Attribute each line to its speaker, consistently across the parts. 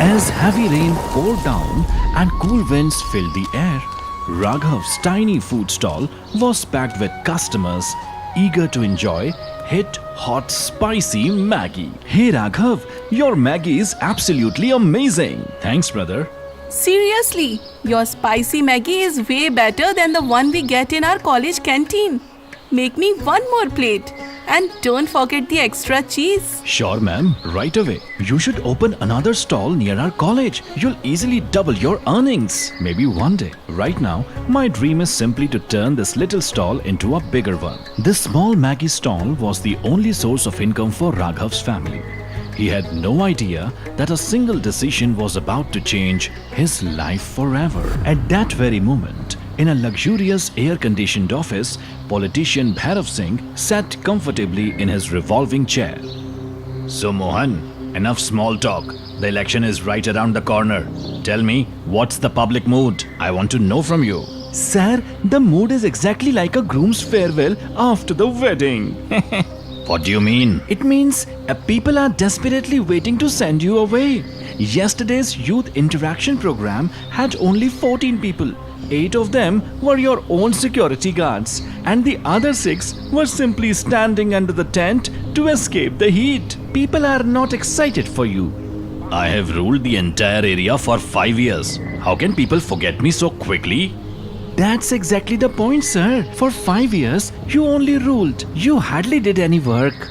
Speaker 1: As heavy rain poured down and cool winds filled the air, Raghav's tiny food stall was packed with customers eager to enjoy hit hot spicy Maggie. Hey Raghav, your Maggie is absolutely amazing. Thanks brother.
Speaker 2: Seriously, your spicy Maggie is way better than the one we get in our college canteen. Make me one more plate. And don't forget the extra cheese.
Speaker 1: Sure ma'am, right away. You should open another stall near our college. You'll easily double your earnings. Maybe one day. Right now, my dream is simply to turn this little stall into a bigger one. This small Maggie stall was the only source of income for Raghav's family. He had no idea that a single decision was about to change his life forever. At that very moment, in a luxurious air-conditioned office, politician Bhairav Singh sat comfortably in his revolving chair. So Mohan, enough small talk. The election is right around the corner. Tell me, what's the public mood? I want to know from you. Sir, the mood is exactly like a groom's farewell after the wedding. What do you mean? It means people are desperately waiting to send you away. Yesterday's youth interaction program had only 14 people. 8 of them were your own security guards, and the other 6 were simply standing under the tent to escape the heat. People are not excited for you. I have ruled the entire area for 5 years. How can people forget me so quickly? That's exactly the point, sir. For 5 years, you only ruled. You hardly did any work.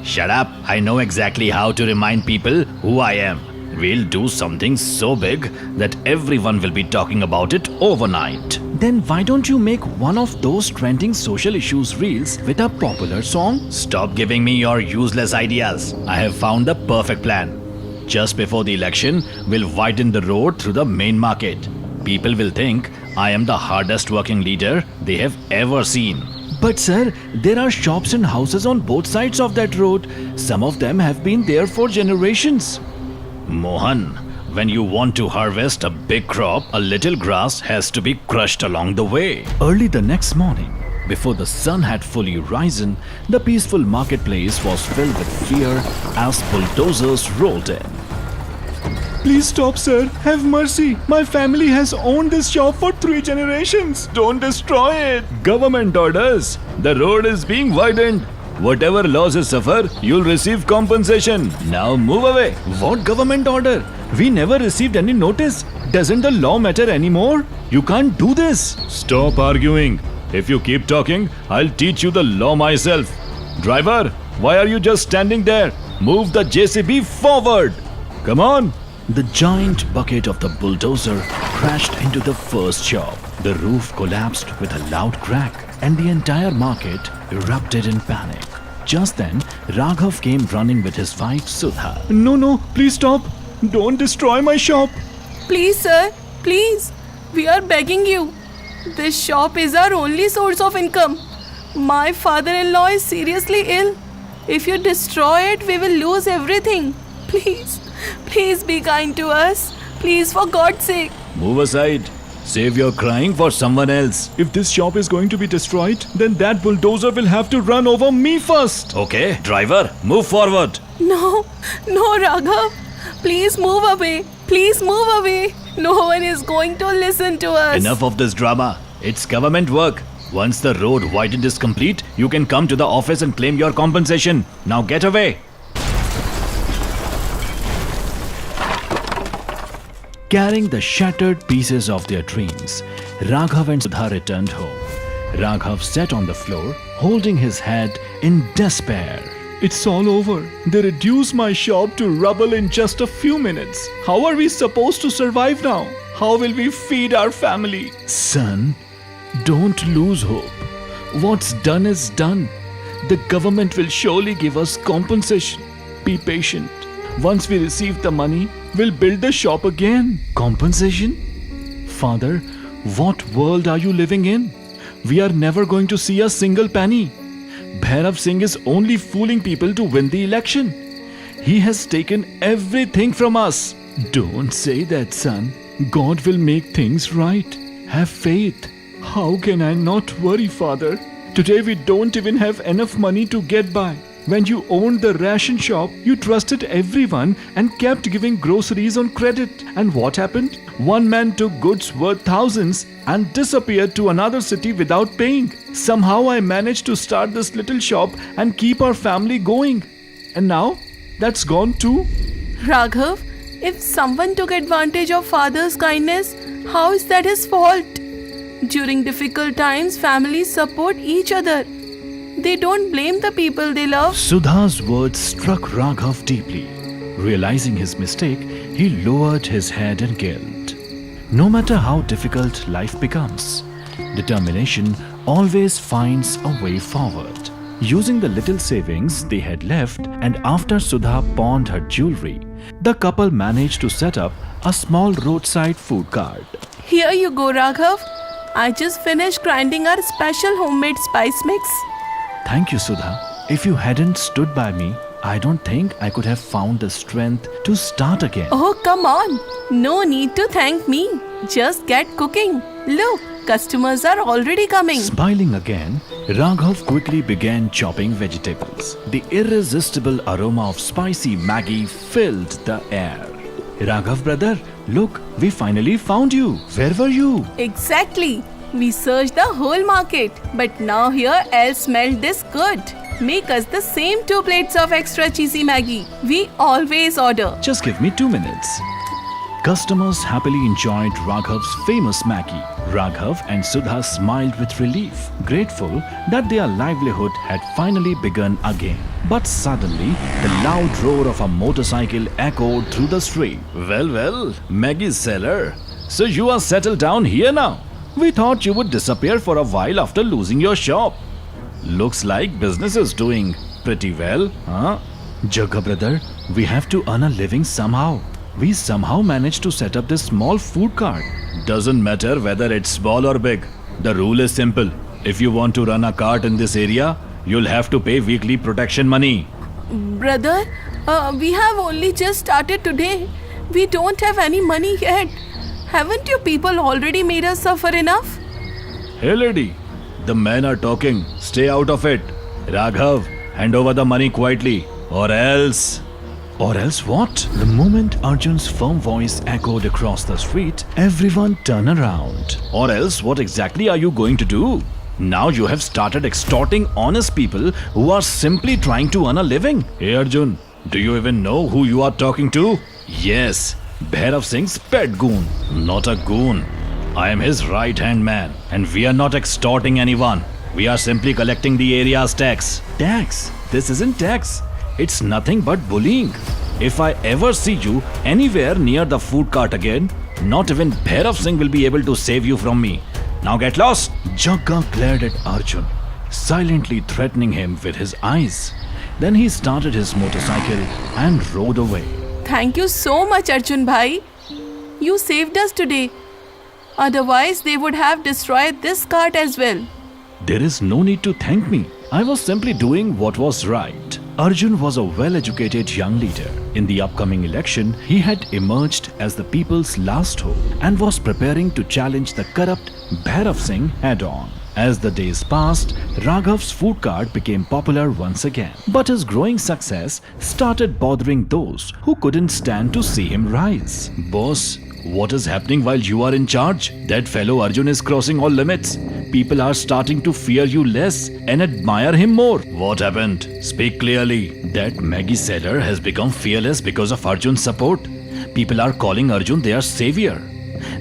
Speaker 1: Shut up. I know exactly how to remind people who I am. We'll do something so big that everyone will be talking about it overnight. Then why don't you make one of those trending social issues reels with a popular song? Stop giving me your useless ideas. I have found the perfect plan. Just before the election, we'll widen the road through the main market. People will think I am the hardest working leader they have ever seen. But sir, there are shops and houses on both sides of that road. Some of them have been there for generations. Mohan, when you want to harvest a big crop, a little grass has to be crushed along the way. Early the next morning, before the sun had fully risen, the peaceful marketplace was filled with fear as bulldozers rolled in. Please stop, sir. Have mercy. My family has owned this shop for 3 generations. Don't destroy it. Government orders. The road is being widened. Whatever losses suffer, you'll receive compensation. Now move away. What government order? We never received any notice. Doesn't the law matter anymore? You can't do this. Stop arguing. If you keep talking, I'll teach you the law myself. Driver, why are you just standing there? Move the JCB forward. Come on. The giant bucket of the bulldozer crashed into the first shop. The roof collapsed with a loud crack, and the entire market erupted in panic. Just then, Raghav came running with his wife Sudha. No, please stop. Don't destroy my shop.
Speaker 2: Please, sir, please. We are begging you. This shop is our only source of income. My father-in-law is seriously ill. If you destroy it, we will lose everything. Please be kind to us. Please, for God's sake.
Speaker 1: Move aside. Save your crying for someone else. If this shop is going to be destroyed, then that bulldozer will have to run over me first. Okay, driver, move forward.
Speaker 2: No, Raghav. Please move away. Please move away. No one is going to listen to us.
Speaker 1: Enough of this drama. It's government work. Once the road widened is complete, you can come to the office and claim your compensation. Now get away. Carrying the shattered pieces of their dreams, Raghav and Sudha returned home. Raghav sat on the floor, holding his head in despair. It's all over. They reduced my shop to rubble in just a few minutes. How are we supposed to survive now? How will we feed our family? Son, don't lose hope. What's done is done. The government will surely give us compensation. Be patient. Once we receive the money, we'll build the shop again. Compensation? Father, what world are you living in? We are never going to see a single penny. Bhairav Singh is only fooling people to win the election. He has taken everything from us. Don't say that, son. God will make things right. Have faith. How can I not worry, Father? Today we don't even have enough money to get by. When you owned the ration shop, you trusted everyone and kept giving groceries on credit. And what happened? One man took goods worth thousands and disappeared to another city without paying. Somehow I managed to start this little shop and keep our family going. And now, that's gone too.
Speaker 2: Raghav, if someone took advantage of father's kindness, how is that his fault? During difficult times, families support each other. They don't blame the people they love.
Speaker 1: Sudha's words struck Raghav deeply. Realizing his mistake, he lowered his head in guilt. No matter how difficult life becomes, determination always finds a way forward. Using the little savings they had left, and after Sudha pawned her jewelry, the couple managed to set up a small roadside food cart.
Speaker 2: Here you go, Raghav. I just finished grinding our special homemade spice mix.
Speaker 1: Thank you, Sudha. If you hadn't stood by me, I don't think I could have found the strength to start again.
Speaker 2: Oh, come on. No need to thank me. Just get cooking. Look, customers are already coming.
Speaker 1: Smiling again, Raghav quickly began chopping vegetables. The irresistible aroma of spicy Maggi filled the air. Raghav brother, look, we finally found you. Where were you?
Speaker 2: Exactly. We searched the whole market, but now here Elle smelled this good. Make us the same 2 plates of extra cheesy Maggi. We always order.
Speaker 1: Just give me 2 minutes. Customers happily enjoyed Raghav's famous Maggi. Raghav and Sudha smiled with relief, grateful that their livelihood had finally begun again. But suddenly, the loud roar of a motorcycle echoed through the street. Well, Maggi seller. So you are settled down here now? We thought you would disappear for a while after losing your shop. Looks like business is doing pretty well, huh? Jagga brother, we have to earn a living somehow. We somehow managed to set up this small food cart. Doesn't matter whether it's small or big. The rule is simple. If you want to run a cart in this area, you'll have to pay weekly protection money.
Speaker 2: Brother, we have only just started today. We don't have any money yet. Haven't you people already made us suffer enough?
Speaker 1: Hey lady, the men are talking. Stay out of it. Raghav, hand over the money quietly. Or else... Or else what? The moment Arjun's firm voice echoed across the street, everyone turned around. Or else what exactly are you going to do? Now you have started extorting honest people who are simply trying to earn a living. Hey Arjun, do you even know who you are talking to? Yes, Bhairav Singh's pet goon. Not a goon. I am his right-hand man, and we are not extorting anyone. We are simply collecting the area's tax. Tax? This isn't tax. It's nothing but bullying. If I ever see you anywhere near the food cart again, not even Bhairav Singh will be able to save you from me. Now get lost. Jagga glared at Arjun, silently threatening him with his eyes. Then he started his motorcycle and rode away.
Speaker 2: Thank you so much, Arjun bhai. You saved us today. Otherwise, they would have destroyed this cart as well.
Speaker 1: There is no need to thank me. I was simply doing what was right. Arjun was a well-educated young leader. In the upcoming election, he had emerged as the people's last hope and was preparing to challenge the corrupt Bhairav Singh head-on. As the days passed, Raghav's food cart became popular once again. But his growing success started bothering those who couldn't stand to see him rise. Boss, what is happening while you are in charge? That fellow Arjun is crossing all limits. People are starting to fear you less and admire him more. What happened? Speak clearly. That Maggi seller has become fearless because of Arjun's support. People are calling Arjun their savior.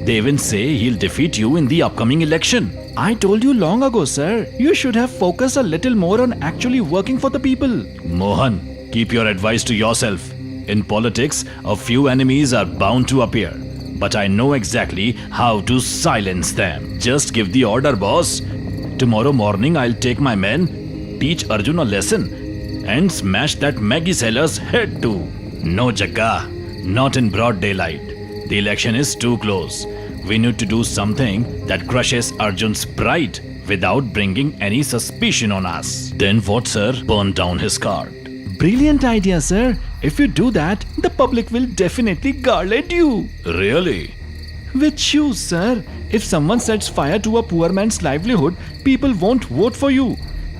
Speaker 1: They even say he'll defeat you in the upcoming election. I told you long ago, sir. You should have focused a little more on actually working for the people. Mohan, keep your advice to yourself. In politics, a few enemies are bound to appear. But I know exactly how to silence them. Just give the order, boss. Tomorrow morning I'll take my men, teach Arjun a lesson, and smash that Maggi seller's head too. No, Jagga, not in broad daylight. The election is too close. We need to do something that crushes Arjun's pride without bringing any suspicion on us. Then what, sir? Burn down his cart. Brilliant idea, sir. If you do that, the public will definitely garland you. Really? With shoes, sir. If someone sets fire to a poor man's livelihood, people won't vote for you.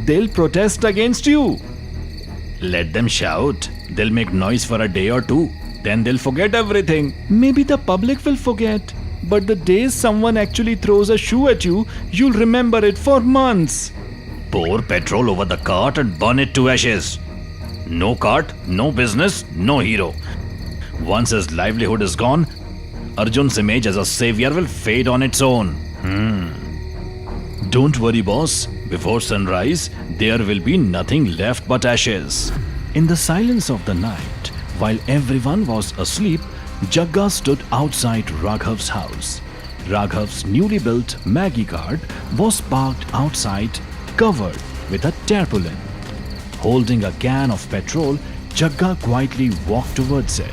Speaker 1: They'll protest against you. Let them shout. They'll make noise for a day or two. Then they'll forget everything. Maybe the public will forget. But the day someone actually throws a shoe at you, you'll remember it for months. Pour petrol over the cart and burn it to ashes. No cart, no business, no hero. Once his livelihood is gone, Arjun's image as a savior will fade on its own. Don't worry, boss. Before sunrise, there will be nothing left but ashes. In the silence of the night, while everyone was asleep, Jagga stood outside Raghav's house. Raghav's newly built Maggie cart was parked outside, covered with a tarpaulin. Holding a can of petrol, Jagga quietly walked towards it.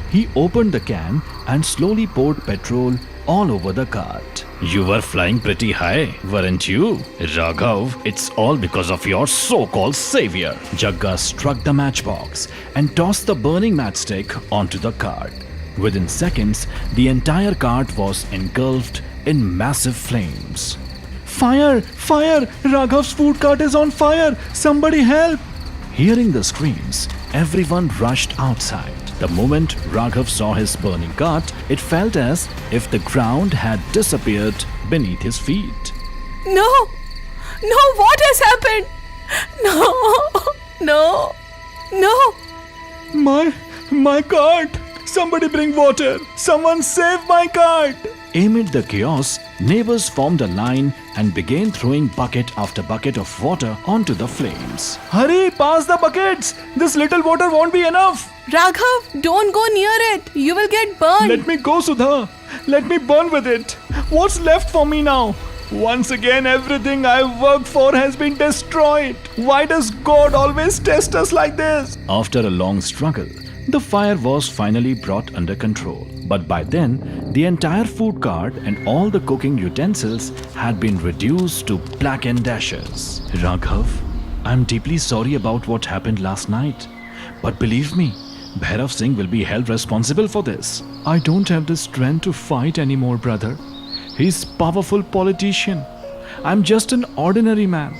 Speaker 1: He opened the can and slowly poured petrol all over the cart. You were flying pretty high, weren't you? Raghav, it's all because of your so-called savior. Jagga struck the matchbox and tossed the burning matchstick onto the cart. Within seconds, the entire cart was engulfed in massive flames. Fire! Fire! Raghav's food cart is on fire! Somebody help! Hearing the screams, everyone rushed outside. The moment Raghav saw his burning cart, it felt as if the ground had disappeared beneath his feet.
Speaker 2: No! No, what has happened? No!
Speaker 1: My cart! Somebody bring water! Someone save my cart! Amid the chaos, neighbors formed a line and began throwing bucket after bucket of water onto the flames. Hurry, pass the buckets! This little water won't be enough!
Speaker 2: Raghav, don't go near it. You will get burned.
Speaker 1: Let me go, Sudha. Let me burn with it. What's left for me now? Once again, everything I've worked for has been destroyed. Why does God always test us like this? After a long struggle, the fire was finally brought under control. But by then, the entire food cart and all the cooking utensils had been reduced to blackened ashes. Raghav, I'm deeply sorry about what happened last night. But believe me, Bhairav Singh will be held responsible for this. I don't have the strength to fight anymore, brother. He's a powerful politician. I'm just an ordinary man.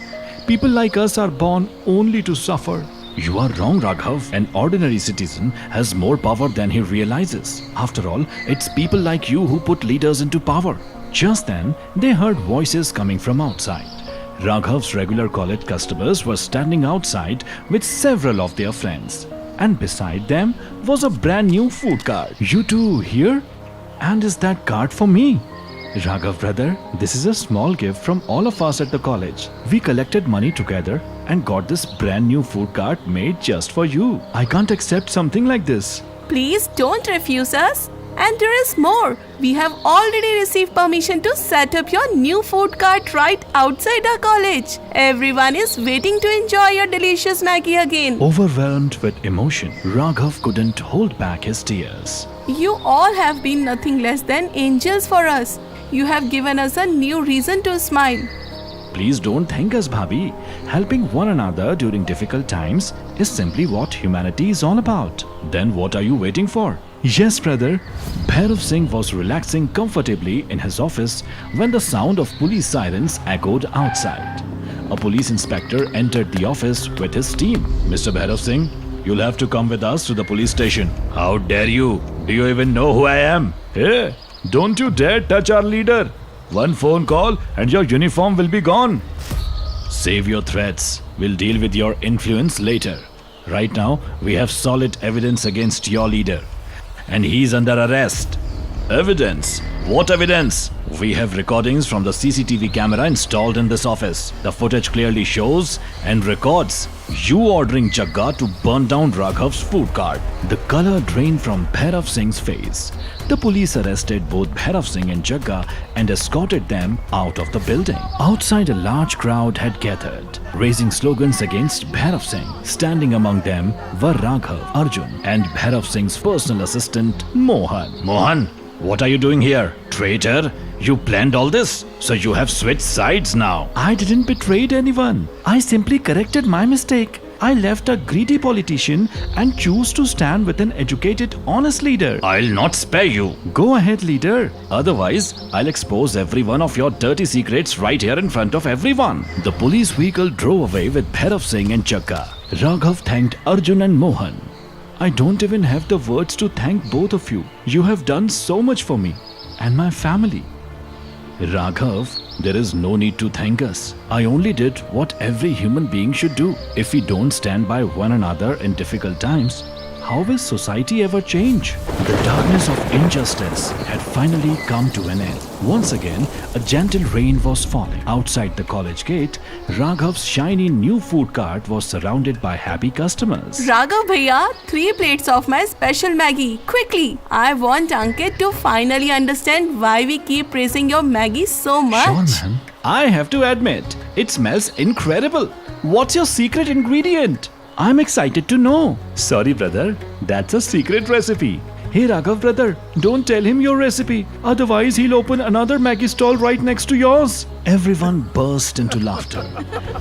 Speaker 1: People like us are born only to suffer. You are wrong, Raghav. An ordinary citizen has more power than he realizes. After all, it's people like you who put leaders into power. Just then, they heard voices coming from outside. Raghav's regular college customers were standing outside with several of their friends. And beside them was a brand new food cart. You too here? And is that cart for me? Raghav brother, this is a small gift from all of us at the college. We collected money together and got this brand new food cart made just for you. I can't accept something like this.
Speaker 2: Please don't refuse us. And there is more. We have already received permission to set up your new food cart right outside our college. Everyone is waiting to enjoy your delicious Maggie again.
Speaker 1: Overwhelmed with emotion, Raghav couldn't hold back his tears.
Speaker 2: You all have been nothing less than angels for us. You have given us a new reason to smile.
Speaker 1: Please don't thank us, Bhabhi. Helping one another during difficult times is simply what humanity is all about. Then what are you waiting for? Yes, brother. Bhairav Singh was relaxing comfortably in his office when the sound of police sirens echoed outside. A police inspector entered the office with his team. Mr. Bhairav Singh, you'll have to come with us to the police station. How dare you? Do you even know who I am? Hey, don't you dare touch our leader. One phone call and your uniform will be gone. Save your threats. We'll deal with your influence later. Right now, we have solid evidence against your leader. And he's under arrest. Evidence? What evidence? We have recordings from the CCTV camera installed in this office. The footage clearly shows and records you ordering Jagga to burn down Raghav's food cart. The color drained from Bhairav Singh's face. The police arrested both Bhairav Singh and Jagga and escorted them out of the building. Outside, a large crowd had gathered, raising slogans against Bhairav Singh. Standing among them were Raghav, Arjun and Bhairav Singh's personal assistant, Mohan. Mohan, what are you doing here? Traitor, you planned all this, so you have switched sides now. I didn't betray anyone. I simply corrected my mistake. I left a greedy politician and choose to stand with an educated, honest leader. I'll not spare you. Go ahead, leader. Otherwise, I'll expose every one of your dirty secrets right here in front of everyone. The police vehicle drove away with Bhairav Singh and Chakka. Raghav thanked Arjun and Mohan. I don't even have the words to thank both of you. You have done so much for me and my family. Raghav, there is no need to thank us. I only did what every human being should do. If we don't stand by one another in difficult times, how will society ever change? The darkness of injustice had finally come to an end. Once again, a gentle rain was falling. Outside the college gate, Raghav's shiny new food cart was surrounded by happy customers.
Speaker 2: Raghav bhaiya, 3 plates of my special Maggie. Quickly! I want Ankit to finally understand why we keep praising your Maggie so much.
Speaker 1: Sure, man. I have to admit, it smells incredible. What's your secret ingredient? I'm excited to know. Sorry, brother. That's a secret recipe. Hey, Raghav, brother, don't tell him your recipe. Otherwise, he'll open another Maggie stall right next to yours. Everyone burst into laughter.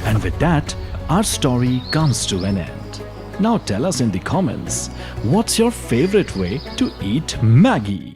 Speaker 1: And with that, our story comes to an end. Now tell us in the comments, what's your favorite way to eat Maggie?